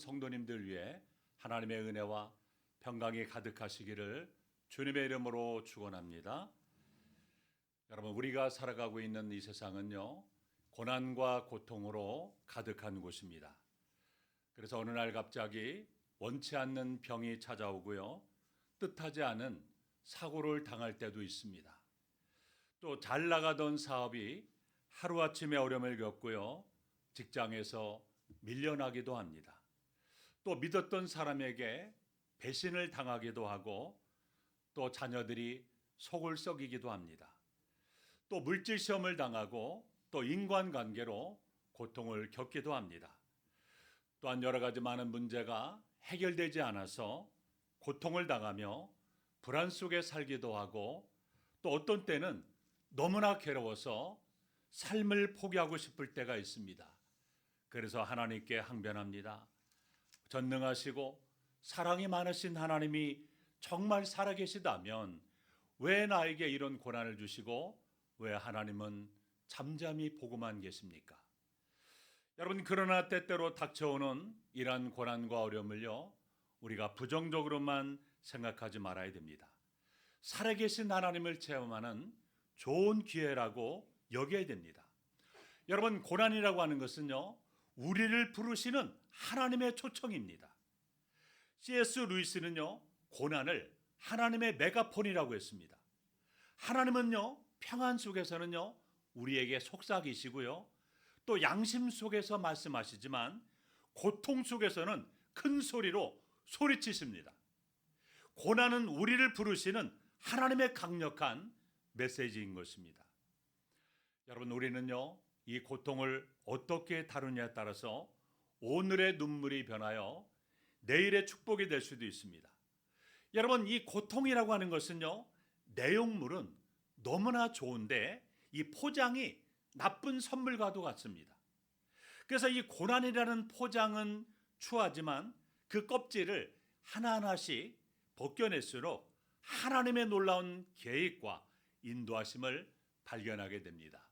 성도님들 위해 하나님의 은혜와 평강이 가득하시기를 주님의 이름으로 축원합니다. 여러분, 우리가 살아가고 있는 이 세상은요, 고난과 고통으로 가득한 곳입니다. 그래서 어느 날 갑자기 원치 않는 병이 찾아오고요, 뜻하지 않은 사고를 당할 때도 있습니다. 또 잘 나가던 사업이 하루아침에 어려움을 겪고요, 직장에서 밀려나기도 합니다. 또 믿었던 사람에게 배신을 당하기도 하고, 또 자녀들이 속을 썩이기도 합니다. 또 물질 시험을 당하고, 또 인간관계로 고통을 겪기도 합니다. 또한 여러 가지 많은 문제가 해결되지 않아서 고통을 당하며 불안 속에 살기도 하고, 또 어떤 때는 너무나 괴로워서 삶을 포기하고 싶을 때가 있습니다. 그래서 하나님께 항변합니다. 전능하시고 사랑이 많으신 하나님이 정말 살아계시다면 왜 나에게 이런 고난을 주시고 왜 하나님은 잠잠히 보고만 계십니까? 여러분, 그러나 때때로 닥쳐오는 이러한 고난과 어려움을요, 우리가 부정적으로만 생각하지 말아야 됩니다. 살아계신 하나님을 체험하는 좋은 기회라고 여겨야 됩니다. 여러분, 고난이라고 하는 것은요, 우리를 부르시는 하나님의 초청입니다. C.S. 루이스는요, 고난을 하나님의 메가폰이라고 했습니다. 하나님은요, 평안 속에서는요, 우리에게 속삭이시고요, 또 양심 속에서 말씀하시지만 고통 속에서는 큰 소리로 소리치십니다. 고난은 우리를 부르시는 하나님의 강력한 메시지인 것입니다. 여러분, 우리는요, 이 고통을 어떻게 다루냐에 따라서 오늘의 눈물이 변하여 내일의 축복이 될 수도 있습니다. 여러분, 이 고통이라고 하는 것은요, 내용물은 너무나 좋은데 이 포장이 나쁜 선물과도 같습니다. 그래서 이 고난이라는 포장은 추하지만 그 껍질을 하나하나씩 벗겨낼수록 하나님의 놀라운 계획과 인도하심을 발견하게 됩니다.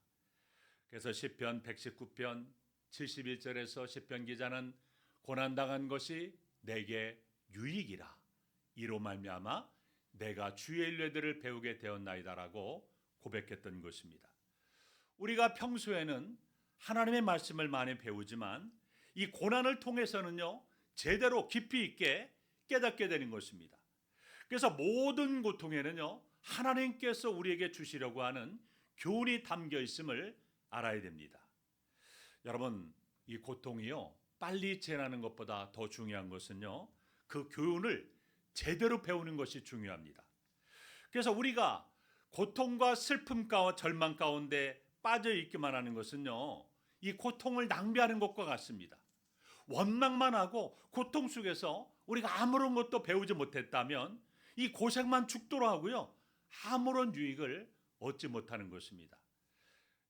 그래서 시편 119편 71절에서 시편 기자는 고난당한 것이 내게 유익이라, 이로 말미암아 내가 주의 일례들을 배우게 되었나이다라고 고백했던 것입니다. 우리가 평소에는 하나님의 말씀을 많이 배우지만 이 고난을 통해서는요, 제대로 깊이 있게 깨닫게 되는 것입니다. 그래서 모든 고통에는요, 하나님께서 우리에게 주시려고 하는 교훈이 담겨 있음을 알아야 됩니다. 여러분, 이 고통이요, 빨리 지나는 것보다 더 중요한 것은요, 그 교훈을 제대로 배우는 것이 중요합니다. 그래서 우리가 고통과 슬픔 가운데, 절망 가운데 빠져 있기만 하는 것은요, 이 고통을 낭비하는 것과 같습니다. 원망만 하고 고통 속에서 우리가 아무런 것도 배우지 못했다면 이 고생만 죽도록 하고요, 아무런 유익을 얻지 못하는 것입니다.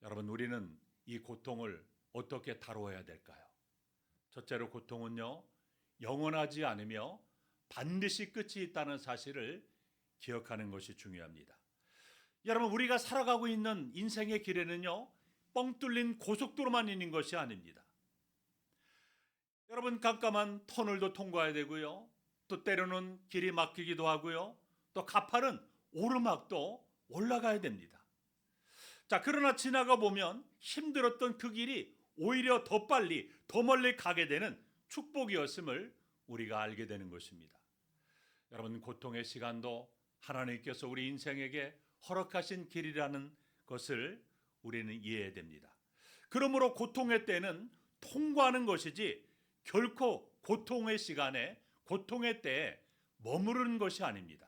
여러분, 우리는 이 고통을 어떻게 다루어야 될까요? 첫째로, 고통은요, 영원하지 않으며 반드시 끝이 있다는 사실을 기억하는 것이 중요합니다. 여러분, 우리가 살아가고 있는 인생의 길에는요, 뻥 뚫린 고속도로만 있는 것이 아닙니다. 여러분, 깜깜한 터널도 통과해야 되고요, 또 때로는 길이 막히기도 하고요, 또 가파른 오르막도 올라가야 됩니다. 자, 그러나 지나가 보면 힘들었던 그 길이 오히려 더 빨리, 더 멀리 가게 되는 축복이었음을 우리가 알게 되는 것입니다. 여러분, 고통의 시간도 하나님께서 우리 인생에게 허락하신 길이라는 것을 우리는 이해해야 됩니다. 그러므로 고통의 때는 통과하는 것이지 결코 고통의 시간에, 고통의 때에 머무르는 것이 아닙니다.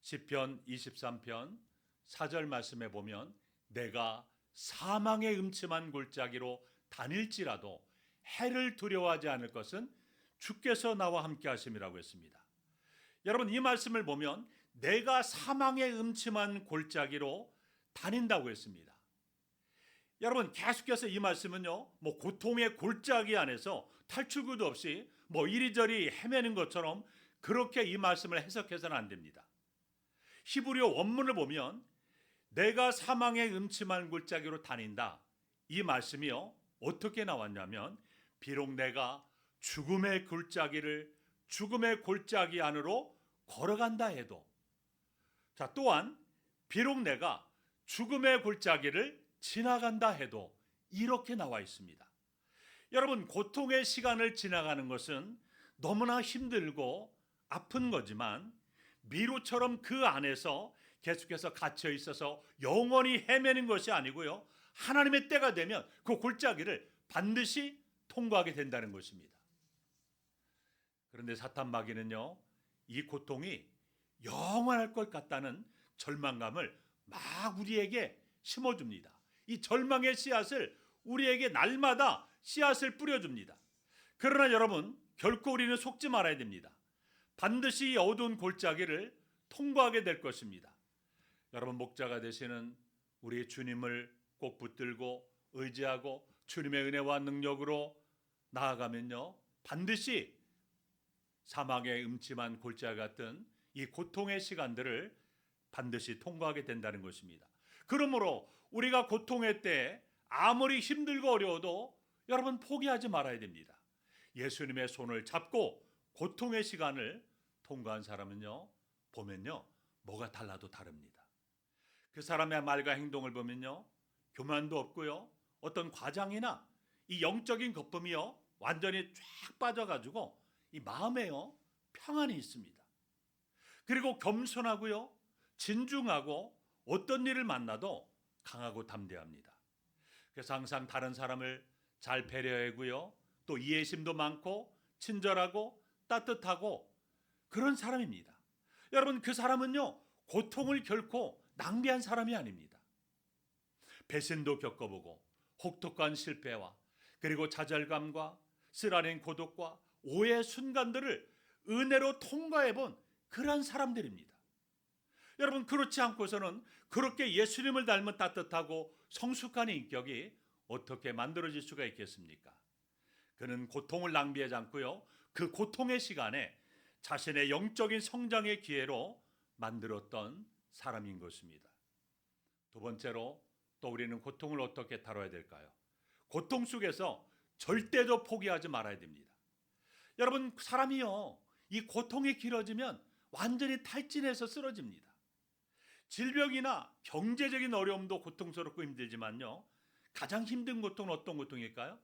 시편 23편 4절 말씀에 보면 내가 사망의 음침한 골짜기로 다닐지라도 해를 두려워하지 않을 것은 주께서 나와 함께 하심이라고 했습니다. 여러분, 이 말씀을 보면 내가 사망의 음침한 골짜기로 다닌다고 했습니다. 여러분, 계속해서 이 말씀은요, 고통의 골짜기 안에서 탈출구도 없이 이리저리 헤매는 것처럼 그렇게 이 말씀을 해석해서는 안 됩니다. 히브리어 원문을 보면 내가 사망의 음침한 골짜기로 다닌다, 이 말씀이요, 어떻게 나왔냐면 비록 내가 죽음의 골짜기 안으로 걸어간다 해도, 자, 또한 비록 내가 죽음의 골짜기를 지나간다 해도 이렇게 나와 있습니다. 여러분, 고통의 시간을 지나가는 것은 너무나 힘들고 아픈 거지만 미로처럼 그 안에서 계속해서 갇혀 있어서 영원히 헤매는 것이 아니고요, 하나님의 때가 되면 그 골짜기를 반드시 통과하게 된다는 것입니다. 그런데 사탄 마귀는요, 이 고통이 영원할 것 같다는 절망감을 막 우리에게 심어줍니다. 이 절망의 씨앗을 우리에게 날마다 씨앗을 뿌려줍니다. 그러나 여러분, 결코 우리는 속지 말아야 됩니다. 반드시 이 어두운 골짜기를 통과하게 될 것입니다. 여러분, 목자가 되시는 우리 주님을 꼭 붙들고 의지하고 주님의 은혜와 능력으로 나아가면요, 반드시 사망의 음침한 골짜기 같은 이 고통의 시간들을 반드시 통과하게 된다는 것입니다. 그러므로 우리가 고통의 때 아무리 힘들고 어려워도 여러분 포기하지 말아야 됩니다. 예수님의 손을 잡고 고통의 시간을 통과한 사람은요, 보면요, 뭐가 달라도 다릅니다. 그 사람의 말과 행동을 보면요, 교만도 없고요, 어떤 과장이나 이 영적인 거품이요, 완전히 쫙 빠져가지고 이 마음에요, 평안이 있습니다. 그리고 겸손하고요, 진중하고 어떤 일을 만나도 강하고 담대합니다. 그래서 항상 다른 사람을 잘 배려하고요, 또 이해심도 많고 친절하고 따뜻하고 그런 사람입니다. 여러분, 그 사람은요, 고통을 결코 낭비한 사람이 아닙니다. 배신도 겪어보고 혹독한 실패와 그리고 좌절감과 쓰라린 고독과 오해의 순간들을 은혜로 통과해본 그런 사람들입니다. 여러분, 그렇지 않고서는 그렇게 예수님을 닮은 따뜻하고 성숙한 인격이 어떻게 만들어질 수가 있겠습니까? 그는 고통을 낭비하지 않고요, 그 고통의 시간에 자신의 영적인 성장의 기회로 만들었던 사람인 것입니다. 두 번째로, 또 우리는 고통을 어떻게 다뤄야 될까요? 고통 속에서 절대로 포기하지 말아야 됩니다. 여러분, 사람이요, 이 고통이 길어지면 완전히 탈진해서 쓰러집니다. 질병이나 경제적인 어려움도 고통스럽고 힘들지만요, 가장 힘든 고통은 어떤 고통일까요?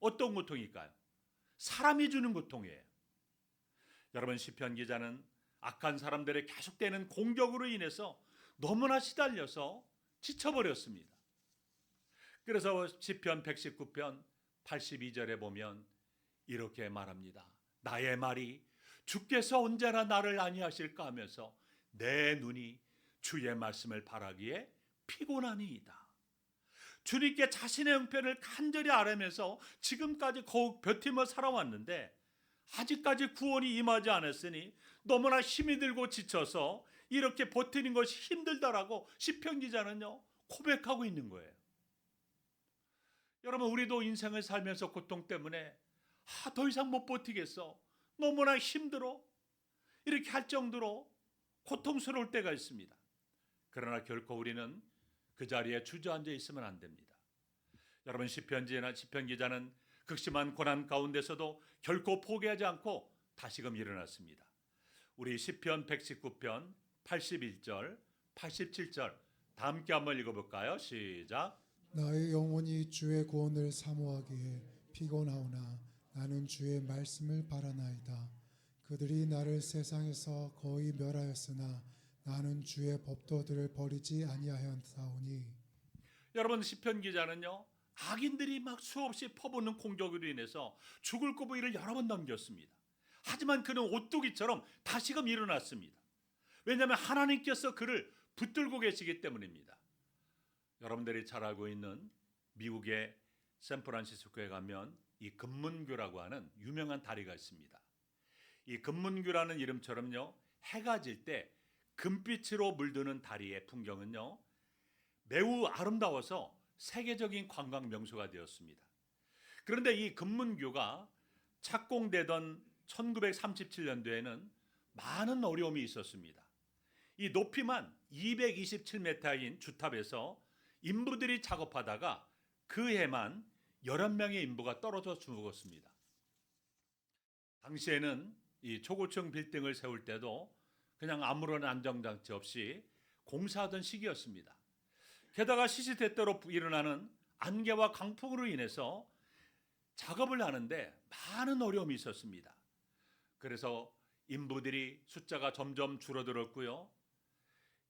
어떤 고통일까요? 사람이 주는 고통이에요. 여러분, 시편 기자는 악한 사람들의 계속되는 공격으로 인해서 너무나 시달려서 지쳐버렸습니다. 그래서 시편 119편 82절에 보면 이렇게 말합니다. 나의 말이 주께서 언제나 나를 안위하실까 하면서 내 눈이 주의 말씀을 바라기에 피곤하니이다. 주님께 자신의 형편을 간절히 아뢰면서 지금까지 거욱 버티며 살아왔는데 아직까지 구원이 임하지 않았으니 너무나 힘이 들고 지쳐서 이렇게 버티는 것이 힘들다라고 시편 기자는요, 고백하고 있는 거예요. 여러분, 우리도 인생을 살면서 고통 때문에 더 이상 못 버티겠어, 너무나 힘들어, 이렇게 할 정도로 고통스러울 때가 있습니다. 그러나 결코 우리는 그 자리에 주저앉아 있으면 안 됩니다. 여러분, 시편 기자는 극심한 고난 가운데서도 결코 포기하지 않고 다시금 일어났습니다. 우리 시편 119편 81절, 87절 다 함께 한번 읽어볼까요? 시작. 나의 영혼이 주의 구원을 사모하기에 피곤하오나 나는 주의 말씀을 바라나이다. 그들이 나를 세상에서 거의 멸하였으나 나는 주의 법도들을 버리지 아니하였사오니. 여러분, 시편 기자는요, 악인들이 막 수없이 퍼붓는 공격으로 인해서 죽을 고비를 여러 번 넘겼습니다. 하지만 그는 오뚜기처럼 다시금 일어났습니다. 왜냐하면 하나님께서 그를 붙들고 계시기 때문입니다. 여러분들이 잘 알고 있는 미국의 샌프란시스코에 가면 이 금문교라고 하는 유명한 다리가 있습니다. 이 금문교라는 이름처럼요, 해가 질 때 금빛으로 물드는 다리의 풍경은요, 매우 아름다워서 세계적인 관광 명소가 되었습니다. 그런데 이 금문교가 착공되던 1937년도에는 많은 어려움이 있었습니다. 이 높이만 227m인 주탑에서 인부들이 작업하다가 그 해만 11명의 인부가 떨어져 죽었습니다. 당시에는 이 초고층 빌딩을 세울 때도 그냥 아무런 안정장치 없이 공사하던 시기였습니다. 게다가 시시때때로 일어나는 안개와 강풍으로 인해서 작업을 하는데 많은 어려움이 있었습니다. 그래서 인부들이 숫자가 점점 줄어들었고요.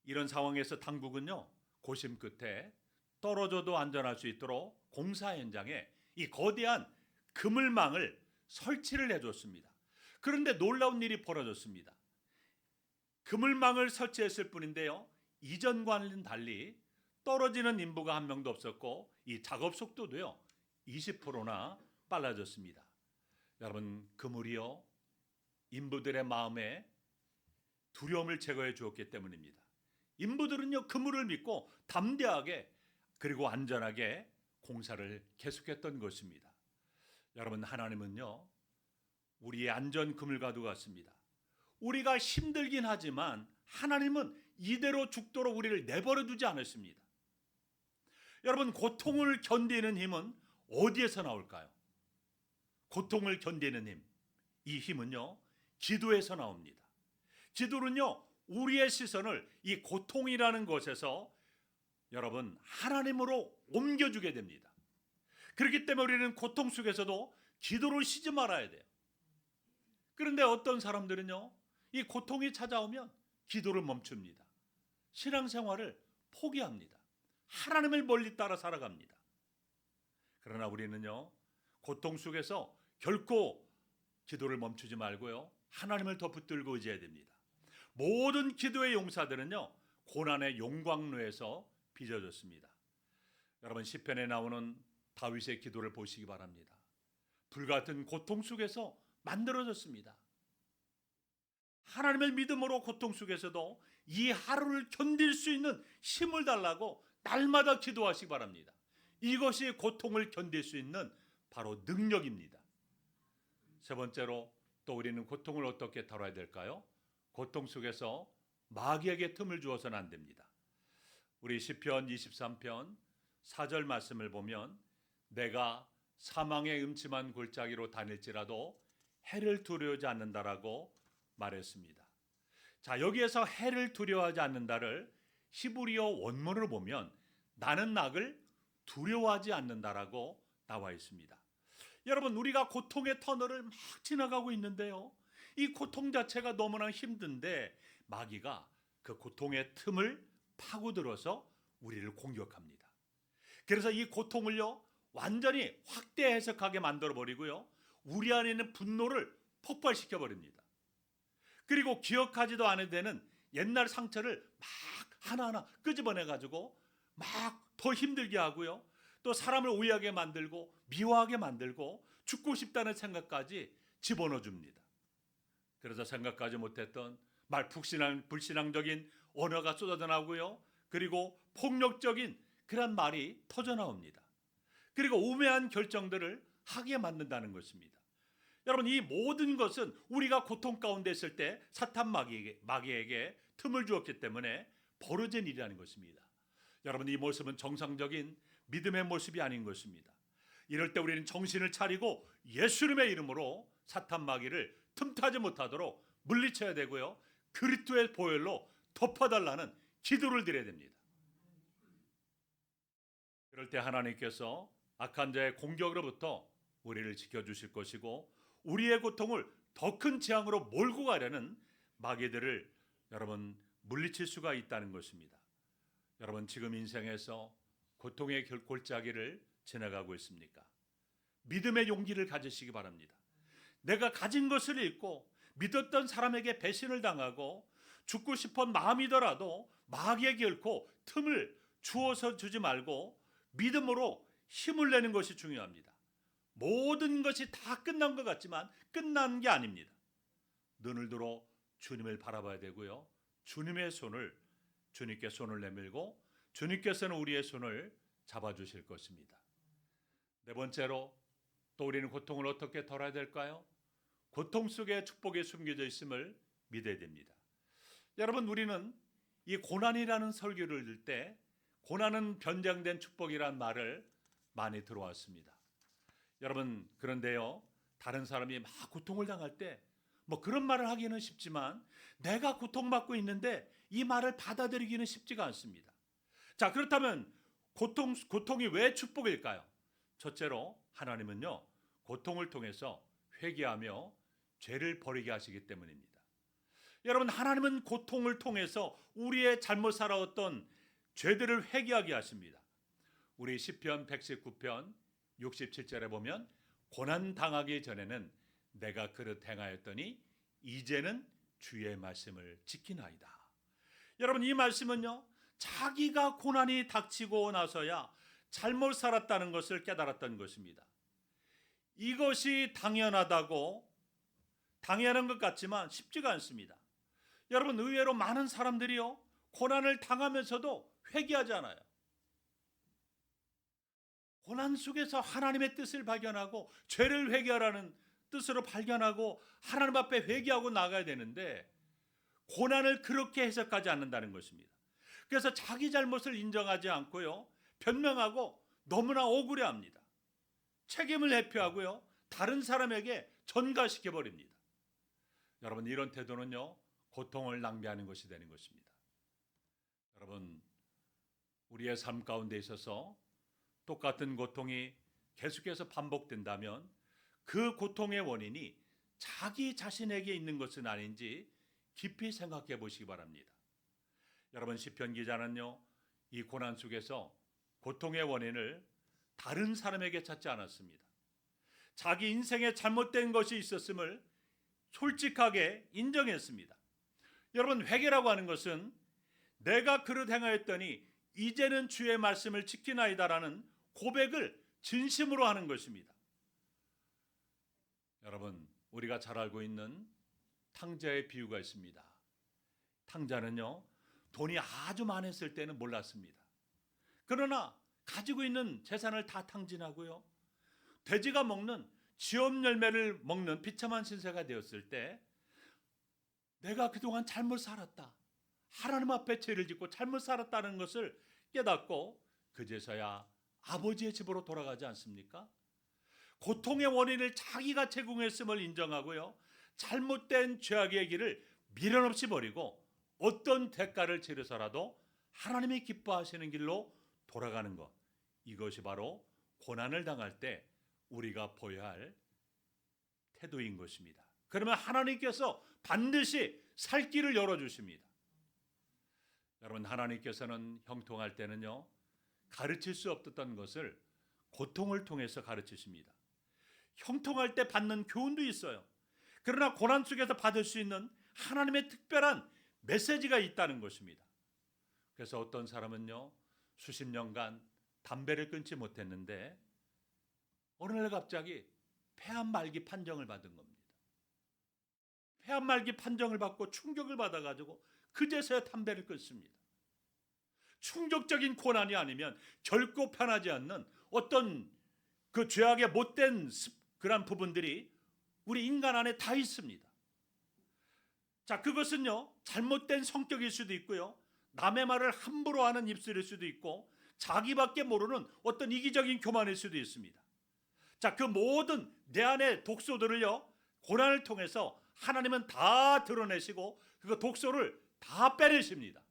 이런 상황에서 당국은요, 고심 끝에 떨어져도 안전할 수 있도록 공사 현장에 이 거대한 그물망을 설치를 해줬습니다. 그런데 놀라운 일이 벌어졌습니다. 그물망을 설치했을 뿐인데요, 이전과는 달리 떨어지는 인부가 한 명도 없었고 이 작업 속도도요 20%나 빨라졌습니다. 여러분, 그물이요 인부들의 마음에 두려움을 제거해 주었기 때문입니다. 인부들은요 그물을 믿고 담대하게 그리고 안전하게 공사를 계속했던 것입니다. 여러분, 하나님은요 우리의 안전 그물과도 같습니다. 우리가 힘들긴 하지만 하나님은 이대로 죽도록 우리를 내버려 두지 않으십니다. 여러분, 고통을 견디는 힘은 어디에서 나올까요? 고통을 견디는 힘, 이 힘은요 기도에서 나옵니다. 기도는요 우리의 시선을 이 고통이라는 것에서 여러분 하나님으로 옮겨주게 됩니다. 그렇기 때문에 우리는 고통 속에서도 기도를 쉬지 말아야 돼요. 그런데 어떤 사람들은요 이 고통이 찾아오면 기도를 멈춥니다. 신앙생활을 포기합니다. 하나님을 멀리 따라 살아갑니다. 그러나 우리는요 고통 속에서 결코 기도를 멈추지 말고요 하나님을 더 붙들고 의지해야 됩니다. 모든 기도의 용사들은요 고난의 용광로에서 빚어졌습니다. 여러분, 시편에 나오는 다윗의 기도를 보시기 바랍니다. 불같은 고통 속에서 만들어졌습니다. 하나님의 믿음으로 고통 속에서도 이 하루를 견딜 수 있는 힘을 달라고 날마다 기도하시기 바랍니다. 이것이 고통을 견딜 수 있는 바로 능력입니다. 세 번째로 또 우리는 고통을 어떻게 다뤄야 될까요? 고통 속에서 마귀에게 틈을 주어서는 안 됩니다. 우리 시편 23편 4절 말씀을 보면 내가 사망의 음침한 골짜기로 다닐지라도 해를 두려워하지 않는다라고 말했습니다. 자, 여기에서 해를 두려워하지 않는다를 히브리어 원문으로 보면 나는 낙을 두려워하지 않는다라고 나와 있습니다. 여러분, 우리가 고통의 터널을 막 지나가고 있는데요, 이 고통 자체가 너무나 힘든데 마귀가 그 고통의 틈을 파고들어서 우리를 공격합니다. 그래서 이 고통을요 완전히 확대 해석하게 만들어 버리고요 우리 안에 있는 분노를 폭발시켜 버립니다. 그리고 기억하지도 않은 데는 옛날 상처를 막 하나하나 끄집어내 가지고 막 더 힘들게 하고요 또 사람을 오해하게 만들고 미워하게 만들고 죽고 싶다는 생각까지 집어넣어 줍니다. 그래서 생각하지 못했던 불신앙적인 언어가 쏟아져 나오고요 그리고 폭력적인 그런 말이 터져 나옵니다. 그리고 우매한 결정들을 하게 만든다는 것입니다. 여러분, 이 모든 것은 우리가 고통 가운데 있을 때 사탄 마귀에게 틈을 주었기 때문에 벌어진 일이라는 것입니다. 여러분, 이 모습은 정상적인 믿음의 모습이 아닌 것입니다. 이럴 때 우리는 정신을 차리고 예수님의 이름으로 사탄 마귀를 틈타지 못하도록 물리쳐야 되고요 그리스도의 보혈로 덮어달라는 기도를 드려야 됩니다. 그럴 때 하나님께서 악한 자의 공격으로부터 우리를 지켜주실 것이고 우리의 고통을 더 큰 재앙으로 몰고 가려는 마귀들을 여러분 물리칠 수가 있다는 것입니다. 여러분, 지금 인생에서 고통의 골짜기를 지나가고 있습니까? 믿음의 용기를 가지시기 바랍니다. 내가 가진 것을 잃고 믿었던 사람에게 배신을 당하고 죽고 싶은 마음이더라도 마귀에게 결코 틈을 주어서 주지 말고 믿음으로 힘을 내는 것이 중요합니다. 모든 것이 다 끝난 것 같지만 끝난 게 아닙니다. 눈을 들어 주님을 바라봐야 되고요 주님의 손을 주님께 손을 내밀고 주님께서는 우리의 손을 잡아주실 것입니다. 네 번째로 또 우리는 고통을 어떻게 덜어야 될까요? 고통 속에 축복이 숨겨져 있음을 믿어야 됩니다. 여러분, 우리는 이 고난이라는 설교를 들을 때 고난은 변장된 축복이란 말을 많이 들어왔습니다. 여러분, 그런데요 다른 사람이 막 고통을 당할 때 뭐 그런 말을 하기는 쉽지만 내가 고통받고 있는데 이 말을 받아들이기는 쉽지가 않습니다. 자, 그렇다면 고통이 왜 축복일까요? 첫째로 하나님은요, 고통을 통해서 회개하며 죄를 버리게 하시기 때문입니다. 여러분, 하나님은 고통을 통해서 우리의 잘못 살아왔던 죄들을 회개하게 하십니다. 우리 시편 119편 67절에 보면 고난 당하기 전에는 내가 그릇 행하였더니 이제는 주의 말씀을 지키나이다. 여러분, 이 말씀은요, 자기가 고난이 닥치고 나서야 잘못 살았다는 것을 깨달았던 것입니다. 이것이 당연한 것 같지만 쉽지가 않습니다. 여러분, 의외로 많은 사람들이요, 고난을 당하면서도 회개하지 않아요. 고난 속에서 하나님의 뜻을 발견하고 죄를 회개하라는 뜻으로 발견하고 하나님 앞에 회개하고 나가야 되는데 고난을 그렇게 해석하지 않는다는 것입니다. 그래서 자기 잘못을 인정하지 않고요, 변명하고 너무나 억울해합니다. 책임을 회피하고요, 다른 사람에게 전가시켜 버립니다. 여러분, 이런 태도는요, 고통을 낭비하는 것이 되는 것입니다. 여러분, 우리의 삶 가운데 있어서 똑같은 고통이 계속해서 반복된다면 그 고통의 원인이 자기 자신에게 있는 것은 아닌지 깊이 생각해 보시기 바랍니다. 여러분, 시편 기자는요, 이 고난 속에서 고통의 원인을 다른 사람에게 찾지 않았습니다. 자기 인생에 잘못된 것이 있었음을 솔직하게 인정했습니다. 여러분, 회개라고 하는 것은 내가 그릇 행하였더니 이제는 주의 말씀을 지키나이다라는 고백을 진심으로 하는 것입니다. 여러분, 우리가 잘 알고 있는 탕자의 비유가 있습니다. 탕자는요, 돈이 아주 많았을 때는 몰랐습니다. 그러나 가지고 있는 재산을 다 탕진하고요, 돼지가 먹는 지업 열매를 먹는 비참한 신세가 되었을 때 내가 그동안 잘못 살았다, 하나님 앞에 죄를 짓고 잘못 살았다는 것을 깨닫고 그제서야 아버지의 집으로 돌아가지 않습니까? 고통의 원인을 자기가 제공했음을 인정하고요, 잘못된 죄악의 길을 미련 없이 버리고 어떤 대가를 치르서라도 하나님이 기뻐하시는 길로 돌아가는 것, 이것이 바로 고난을 당할 때 우리가 보여야 할 태도인 것입니다. 그러면 하나님께서 반드시 살 길을 열어주십니다. 여러분, 하나님께서는 형통할 때는요, 가르칠 수 없었던 것을 고통을 통해서 가르치십니다. 형통할 때 받는 교훈도 있어요. 그러나 고난 속에서 받을 수 있는 하나님의 특별한 메시지가 있다는 것입니다. 그래서 어떤 사람은요, 수십 년간 담배를 끊지 못했는데 어느 날 갑자기 폐암 말기 판정을 받은 겁니다. 폐암 말기 판정을 받고 충격을 받아가지고 그제서야 담배를 끊습니다. 충격적인 고난이 아니면 결코 편하지 않는 어떤 그 죄악의 못된 그런 부분들이 우리 인간 안에 다 있습니다. 자, 그것은요, 잘못된 성격일 수도 있고요, 남의 말을 함부로 하는 입술일 수도 있고, 자기밖에 모르는 어떤 이기적인 교만일 수도 있습니다. 자, 그 모든 내 안의 독소들을요, 고난을 통해서 하나님은 다 드러내시고 그 독소를 다 빼내십니다.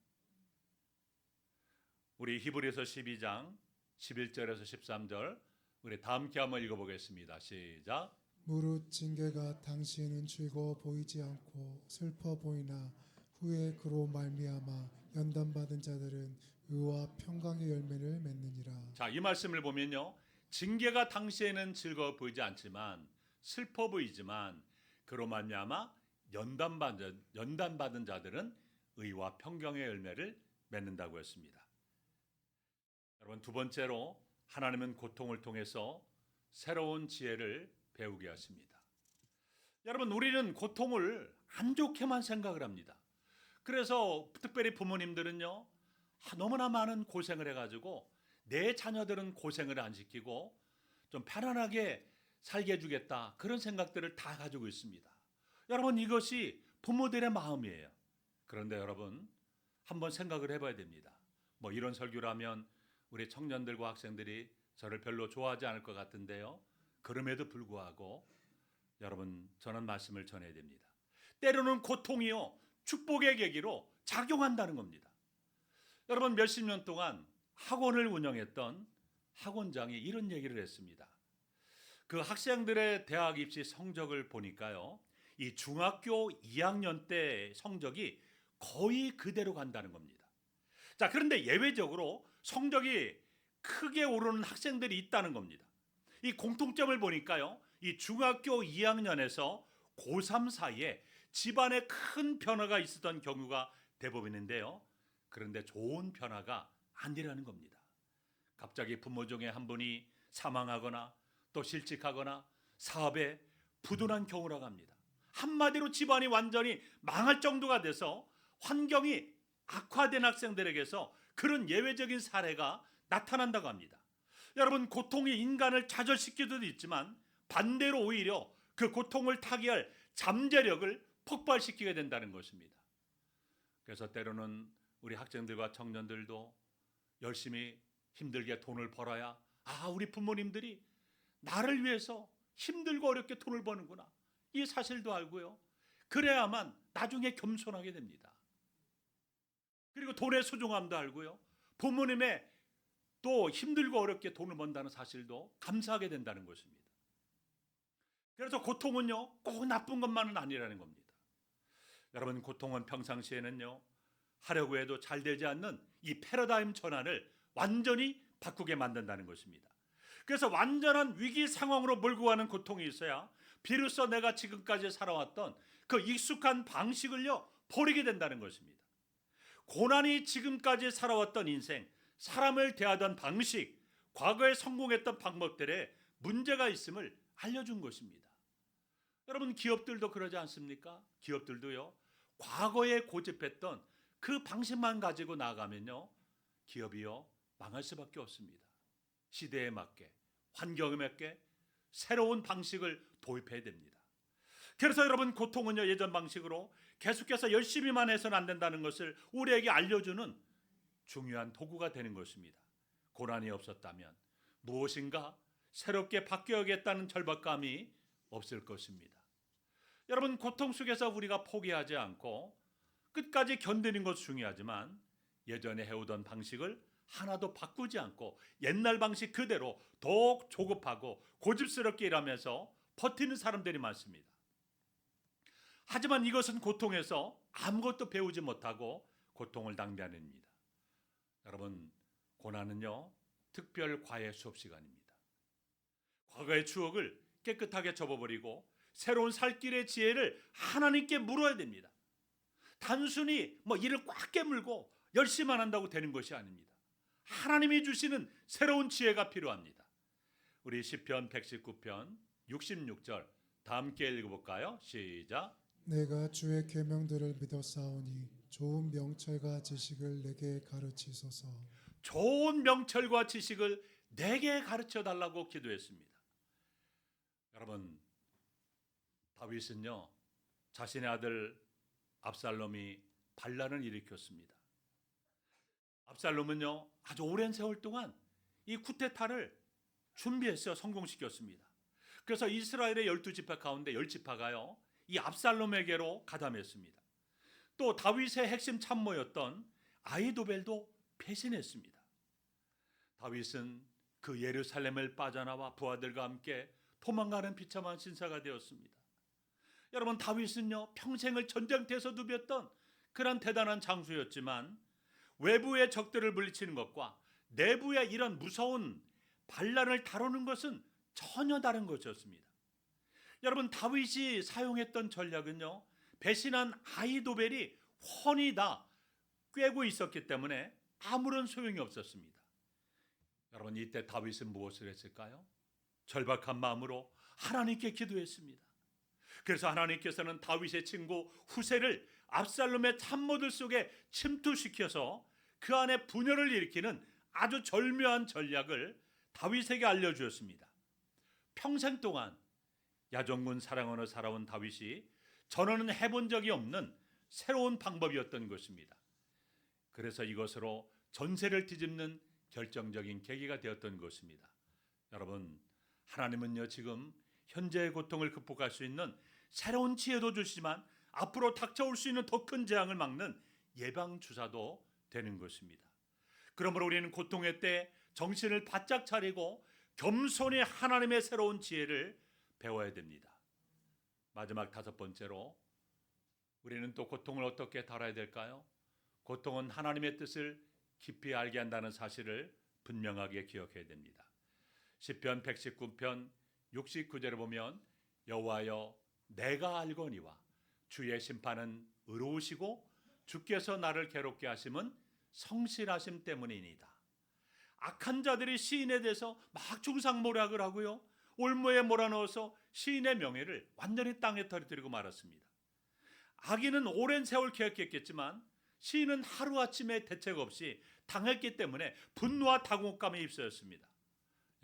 우리 히브리서 12장 11절에서 13절 우리 다 함께 한번 읽어보겠습니다. 시작. 무릇 징계가 당시에는 즐거워 보이지 않고 슬퍼 보이나 후에 그로 말미암아 연단받은 자들은 의와 평강의 열매를 맺느니라. 자, 이 말씀을 보면요, 징계가 당시에는 즐거워 보이지 않지만 슬퍼 보이지만 그로 말미암아 연단받은 자들은 의와 평강의 열매를 맺는다고 했습니다. 여러분, 두 번째로 하나님은 고통을 통해서 새로운 지혜를 배우게 하십니다. 여러분, 우리는 고통을 안 좋게만 생각을 합니다. 그래서 특별히 부모님들은요, 너무나 많은 고생을 해가지고 내 자녀들은 고생을 안 시키고 좀 편안하게 살게 해주겠다, 그런 생각들을 다 가지고 있습니다. 여러분, 이것이 부모들의 마음이에요. 그런데 여러분, 한번 생각을 해봐야 됩니다. 뭐 이런 설교를 하면 우리 청년들과 학생들이 저를 별로 좋아하지 않을 것 같은데요, 그럼에도 불구하고 여러분, 저는 말씀을 전해야 됩니다. 때로는 고통이요 축복의 계기로 작용한다는 겁니다. 여러분, 몇십 년 동안 학원을 운영했던 학원장이 이런 얘기를 했습니다. 그 학생들의 대학 입시 성적을 보니까요, 이 중학교 2학년 때 성적이 거의 그대로 간다는 겁니다. 자, 그런데 예외적으로 성적이 크게 오르는 학생들이 있다는 겁니다. 이 공통점을 보니까요, 이 중학교 2학년에서 고3 사이에 집안에 큰 변화가 있었던 경우가 대부분인데요. 그런데 좋은 변화가 아니라는 겁니다. 갑자기 부모 중에 한 분이 사망하거나 또 실직하거나 사업에 부도난 경우라고 합니다. 한마디로 집안이 완전히 망할 정도가 돼서 환경이 악화된 학생들에게서 그런 예외적인 사례가 나타난다고 합니다. 여러분, 고통이 인간을 좌절시킬 수도 있지만 반대로 오히려 그 고통을 타개할 잠재력을 폭발시키게 된다는 것입니다. 그래서 때로는 우리 학생들과 청년들도 열심히 힘들게 돈을 벌어야, 우리 부모님들이 나를 위해서 힘들고 어렵게 돈을 버는구나, 이 사실도 알고요. 그래야만 나중에 겸손하게 됩니다. 그리고 돈의 소중함도 알고요. 부모님의 또 힘들고 어렵게 돈을 번다는 사실도 감사하게 된다는 것입니다. 그래서 고통은요 꼭 나쁜 것만은 아니라는 겁니다. 여러분, 고통은 평상시에는요 하려고 해도 잘 되지 않는 이 패러다임 전환을 완전히 바꾸게 만든다는 것입니다. 그래서 완전한 위기 상황으로 몰고 가는 고통이 있어야 비로소 내가 지금까지 살아왔던 그 익숙한 방식을요 버리게 된다는 것입니다. 고난이 지금까지 살아왔던 인생, 사람을 대하던 방식, 과거에 성공했던 방법들에 문제가 있음을 알려준 것입니다. 여러분, 기업들도 그러지 않습니까? 기업들도요 과거에 고집했던 그 방식만 가지고 나가면요 기업이요 망할 수밖에 없습니다. 시대에 맞게, 환경에 맞게 새로운 방식을 도입해야 됩니다. 그래서 여러분, 고통은요 예전 방식으로 계속해서 열심히만 해서는 안 된다는 것을 우리에게 알려주는 중요한 도구가 되는 것입니다. 고난이 없었다면 무엇인가 새롭게 바뀌어야겠다는 절박감이 없을 것입니다. 여러분, 고통 속에서 우리가 포기하지 않고 끝까지 견디는 것도 중요하지만 예전에 해오던 방식을 하나도 바꾸지 않고 옛날 방식 그대로 더욱 조급하고 고집스럽게 일하면서 버티는 사람들이 많습니다. 하지만 이것은 고통에서 아무것도 배우지 못하고 고통을 낭비하는 일입니다. 여러분, 고난은요 특별 과외 수업 시간입니다. 과거의 추억을 깨끗하게 접어버리고 새로운 살 길의 지혜를 하나님께 물어야 됩니다. 단순히 이를 꽉 깨물고 열심히만 한다고 되는 것이 아닙니다. 하나님이 주시는 새로운 지혜가 필요합니다. 우리 시편 119편 66절 다 함께 읽어볼까요? 시작. 내가 주의 계명들을 믿었사오니 좋은 명철과 지식을 내게 가르치소서. 좋은 명철과 지식을 내게 가르쳐 달라고 기도했습니다. 여러분, 다윗은요 자신의 아들 압살롬이 반란을 일으켰습니다. 압살롬은요 아주 오랜 세월 동안 이 쿠데타를 준비해서 성공시켰습니다. 그래서 이스라엘의 12지파 가운데 10지파가요 이 압살롬에게로 가담했습니다. 또 다윗의 핵심 참모였던 아히도벨도 배신했습니다. 다윗은 그 예루살렘을 빠져나와 부하들과 함께 도망가는 비참한 신사가 되었습니다. 여러분, 다윗은요 평생을 전쟁터에서 누볐던 그런 대단한 장수였지만 외부의 적들을 물리치는 것과 내부의 이런 무서운 반란을 다루는 것은 전혀 다른 것이었습니다. 여러분, 다윗이 사용했던 전략은요 배신한 아히도벨이 훤히 다 꿰고 있었기 때문에 아무런 소용이 없었습니다. 여러분, 이때 다윗은 무엇을 했을까요? 절박한 마음으로 하나님께 기도했습니다. 그래서 하나님께서는 다윗의 친구 후세를 압살롬의 참모들 속에 침투시켜서 그 안에 분열을 일으키는 아주 절묘한 전략을 다윗에게 알려주었습니다. 평생 동안 야종군 사랑원을 살아온 다윗이 전에는 해본 적이 없는 새로운 방법이었던 것입니다. 그래서 이것으로 전세를 뒤집는 결정적인 계기가 되었던 것입니다. 여러분, 하나님은요 지금 현재의 고통을 극복할 수 있는 새로운 지혜도 주시지만 앞으로 닥쳐올 수 있는 더 큰 재앙을 막는 예방 주사도 되는 것입니다. 그러므로 우리는 고통의 때 정신을 바짝 차리고 겸손히 하나님의 새로운 지혜를 배워야 됩니다. 마지막 5번째로 우리는 또 고통을 어떻게 다뤄야 될까요? 고통은 하나님의 뜻을 깊이 알게 한다는 사실을 분명하게 기억해야 됩니다. 시편 119편 69절에 보면 여호와여 내가 알거니와 주의 심판은 의로우시고 주께서 나를 괴롭게 하심은 성실하심 때문이니이다. 악한 자들이 시인에 대해서 막 중상모략을 하고요, 올무에 몰아넣어서 시인의 명예를 완전히 땅에 떨어뜨리고 말았습니다. 악인은 오랜 세월 계획했겠지만 시인은 하루아침에 대책 없이 당했기 때문에 분노와 당혹감에 휩싸였습니다.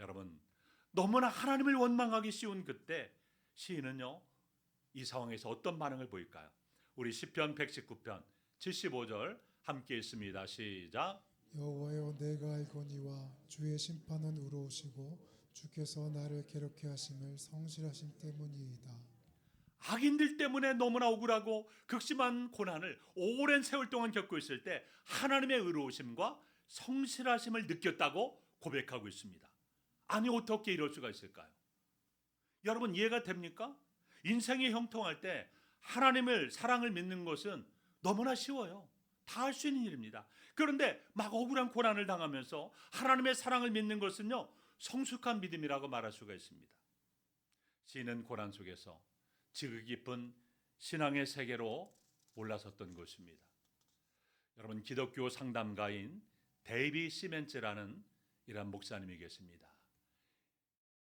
여러분, 너무나 하나님을 원망하기 쉬운 그때 시인은요, 이 상황에서 어떤 반응을 보일까요? 우리 시편 119편 75절 함께 읽습니다. 시작. 여호와여 내가 알거니와 주의 심판은 의로우시고 주께서 나를 괴롭게 하심을 성실하심 때문이이다. 악인들 때문에 너무나 억울하고 극심한 고난을 오랜 세월 동안 겪고 있을 때 하나님의 의로우심과 성실하심을 느꼈다고 고백하고 있습니다. 아니 어떻게 이럴 수가 있을까요? 여러분 이해가 됩니까? 인생이 형통할 때 하나님을 사랑을 믿는 것은 너무나 쉬워요. 다 할 수 있는 일입니다. 그런데 막 억울한 고난을 당하면서 하나님의 사랑을 믿는 것은요, 성숙한 믿음이라고 말할 수가 있습니다. 시인은 고난 속에서 지극히 깊은 신앙의 세계로 올라섰던 것입니다. 여러분, 기독교 상담가인 데이비 시멘츠라는 이런 목사님이 계십니다.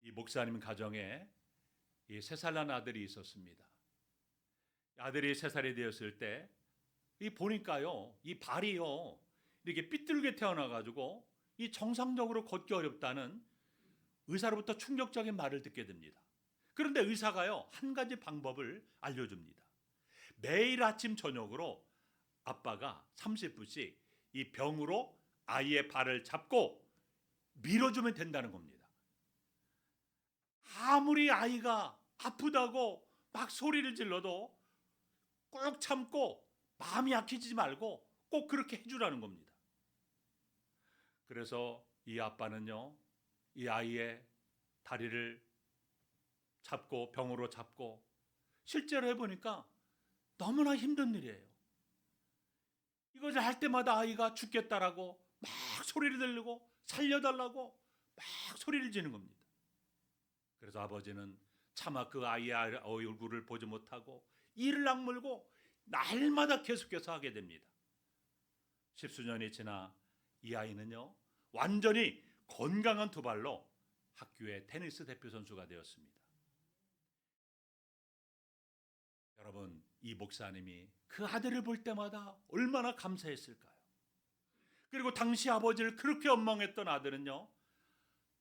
이 목사님 가정에 이 3살 난 아들이 있었습니다. 아들이 3살이 되었을 때 이 보니까요, 이 발이요 이렇게 삐뚤게 태어나가지고 이 정상적으로 걷기 어렵다는 의사로부터 충격적인 말을 듣게 됩니다. 그런데 의사가요 한 가지 방법을 알려줍니다. 매일 아침 저녁으로 아빠가 30분씩 이 병으로 아이의 발을 잡고 밀어주면 된다는 겁니다. 아무리 아이가 아프다고 막 소리를 질러도 꼭 참고 마음이 약해지지 말고 꼭 그렇게 해주라는 겁니다. 그래서 이 아빠는요, 이 아이의 다리를 잡고 병으로 잡고 실제로 해보니까 너무나 힘든 일이에요. 이것을 할 때마다 아이가 죽겠다라고 막 소리를 지르고 살려달라고 막 소리를 지는 겁니다. 그래서 아버지는 차마 그 아이의 얼굴을 보지 못하고 이를 악물고 날마다 계속해서 하게 됩니다. 10수년이 지나 이 아이는요 완전히 건강한 두 발로 학교의 테니스 대표 선수가 되었습니다. 여러분, 이 목사님이 그 아들을 볼 때마다 얼마나 감사했을까요? 그리고 당시 아버지를 그렇게 원망했던 아들은요,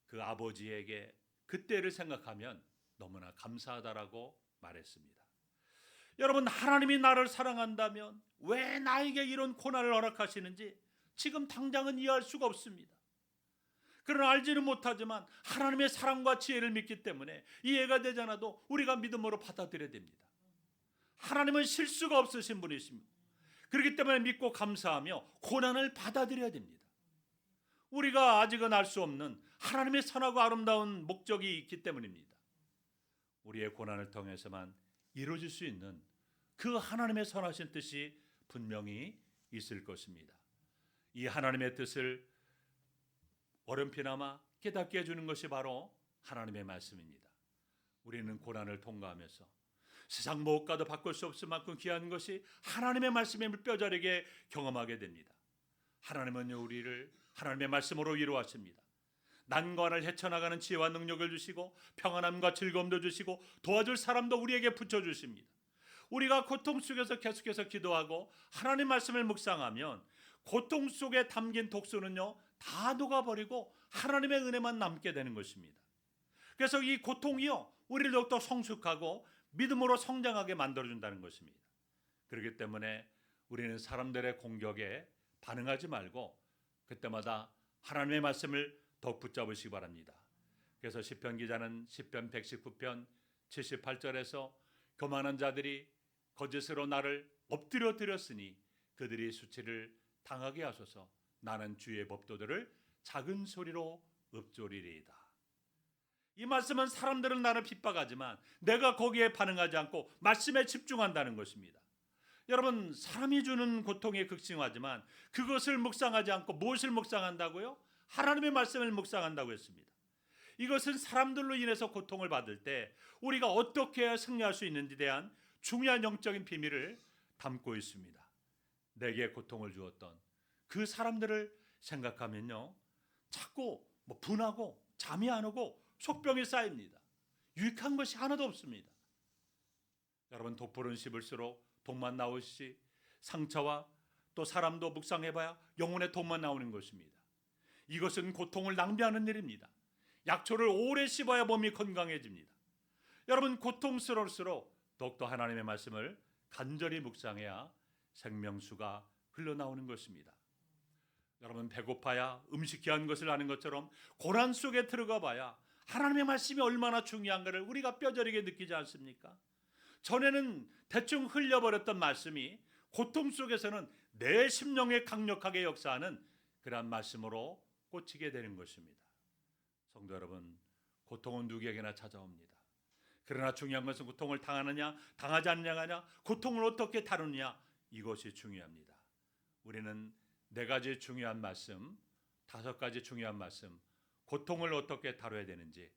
그 아버지에게 그때를 생각하면 너무나 감사하다라고 말했습니다. 여러분, 하나님이 나를 사랑한다면 왜 나에게 이런 고난을 허락하시는지 지금 당장은 이해할 수가 없습니다. 그러나 알지는 못하지만 하나님의 사랑과 지혜를 믿기 때문에 이해가 되지 않아도 우리가 믿음으로 받아들여야 됩니다. 하나님은 실수가 없으신 분이십니다. 그렇기 때문에 믿고 감사하며 고난을 받아들여야 됩니다. 우리가 아직은 알 수 없는 하나님의 선하고 아름다운 목적이 있기 때문입니다. 우리의 고난을 통해서만 이루어질 수 있는 그 하나님의 선하신 뜻이 분명히 있을 것입니다. 이 하나님의 뜻을 어렴풋이나마 깨닫게 해주는 것이 바로 하나님의 말씀입니다. 우리는 고난을 통과하면서 세상 무엇과도 바꿀 수 없을 만큼 귀한 것이 하나님의 말씀임을 뼈저리게 경험하게 됩니다. 하나님은 우리를 하나님의 말씀으로 위로하십니다. 난관을 헤쳐나가는 지혜와 능력을 주시고 평안함과 즐거움도 주시고 도와줄 사람도 우리에게 붙여주십니다. 우리가 고통 속에서 계속해서 기도하고 하나님 말씀을 묵상하면 고통 속에 담긴 독소는요 다 녹아버리고 하나님의 은혜만 남게 되는 것입니다. 그래서 이 고통이요 우리를 더욱더 성숙하고 믿음으로 성장하게 만들어준다는 것입니다. 그렇기 때문에 우리는 사람들의 공격에 반응하지 말고 그때마다 하나님의 말씀을 더욱 붙잡으시기 바랍니다. 그래서 시편 기자는 시편 119편 78절에서 교만한 자들이 거짓으로 나를 엎드려 드렸으니 그들이 수치를 당하게 하소서. 나는 주의 법도들을 작은 소리로 읊조리리이다. 이 말씀은 사람들은 나를 핍박하지만 내가 거기에 반응하지 않고 말씀에 집중한다는 것입니다. 여러분, 사람이 주는 고통에 극심하지만 그것을 묵상하지 않고 무엇을 묵상한다고요? 하나님의 말씀을 묵상한다고 했습니다. 이것은 사람들로 인해서 고통을 받을 때 우리가 어떻게 해야 승리할 수 있는지에 대한 중요한 영적인 비밀을 담고 있습니다. 내게 고통을 주었던 그 사람들을 생각하면요, 자꾸 분하고 잠이 안 오고 속병이 쌓입니다. 유익한 것이 하나도 없습니다. 여러분, 독불은 씹을수록 독만 나오시지 상처와 또 사람도 묵상해봐야 영혼의 독만 나오는 것입니다. 이것은 고통을 낭비하는 일입니다. 약초를 오래 씹어야 몸이 건강해집니다. 여러분, 고통스러울수록 더욱더 하나님의 말씀을 간절히 묵상해야 생명수가 흘러나오는 것입니다. 여러분, 배고파야 음식 귀한 것을 아는 것처럼 고난 속에 들어가 봐야 하나님의 말씀이 얼마나 중요한가를 우리가 뼈저리게 느끼지 않습니까? 전에는 대충 흘려버렸던 말씀이 고통 속에서는 내 심령에 강력하게 역사하는 그러한 말씀으로 꽂히게 되는 것입니다. 성도 여러분, 고통은 누구에게나 찾아옵니다. 그러나 중요한 것은 고통을 당하느냐 당하지 않느냐가 고통을 어떻게 다루느냐, 이것이 중요합니다. 우리는 4가지 중요한 말씀, 5가지 중요한 말씀, 고통을 어떻게 다뤄야 되는지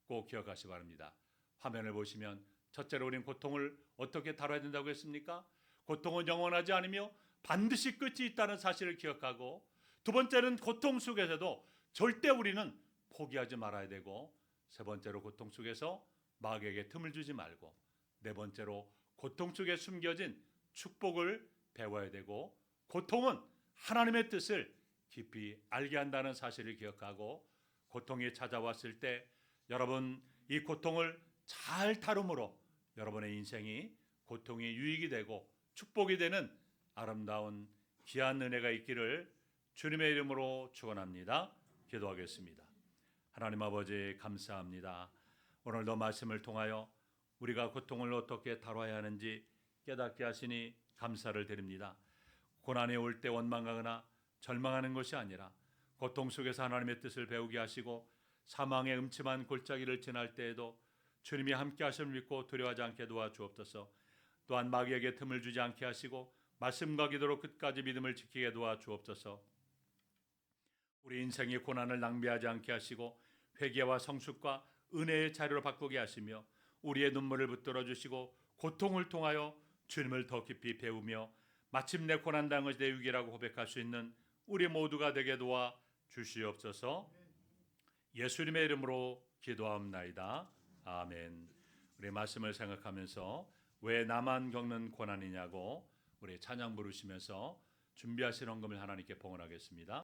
꼭 기억하시기 바랍니다. 화면을 보시면 첫째로 우리는 고통을 어떻게 다뤄야 된다고 했습니까? 고통은 영원하지 않으며 반드시 끝이 있다는 사실을 기억하고, 두 번째는 고통 속에서도 절대 우리는 포기하지 말아야 되고, 세 번째로 고통 속에서 마귀에게 틈을 주지 말고, 네 번째로 고통 속에 숨겨진 축복을 배워야 되고, 고통은 하나님의 뜻을 깊이 알게 한다는 사실을 기억하고, 고통이 찾아왔을 때 여러분 이 고통을 잘 다룸으로 여러분의 인생이 고통이 유익이 되고 축복이 되는 아름다운 귀한 은혜가 있기를 주님의 이름으로 축원합니다. 기도하겠습니다. 하나님 아버지, 감사합니다. 오늘도 말씀을 통하여 우리가 고통을 어떻게 다뤄야 하는지 깨닫게 하시니 감사를 드립니다. 고난이 올 때 원망하거나 절망하는 것이 아니라 고통 속에서 하나님의 뜻을 배우게 하시고, 사망의 음침한 골짜기를 지날 때에도 주님이 함께 하심을 믿고 두려워하지 않게 도와주옵소서. 또한 마귀에게 틈을 주지 않게 하시고 말씀과 기도로 끝까지 믿음을 지키게 도와주옵소서. 우리 인생의 고난을 낭비하지 않게 하시고 회개와 성숙과 은혜의 자료로 바꾸게 하시며, 우리의 눈물을 붙들어 주시고 고통을 통하여 주님을 더 깊이 배우며 마침내 고난당한 것이 내 유익이라고 고백할 수 있는 우리 모두가 되게 도와 주시옵소서. 예수님의 이름으로 기도하옵나이다. 아멘. 우리 말씀을 생각하면서 왜 나만 겪는 고난이냐고 우리 찬양 부르시면서 준비하신 헌금을 하나님께 봉헌하겠습니다.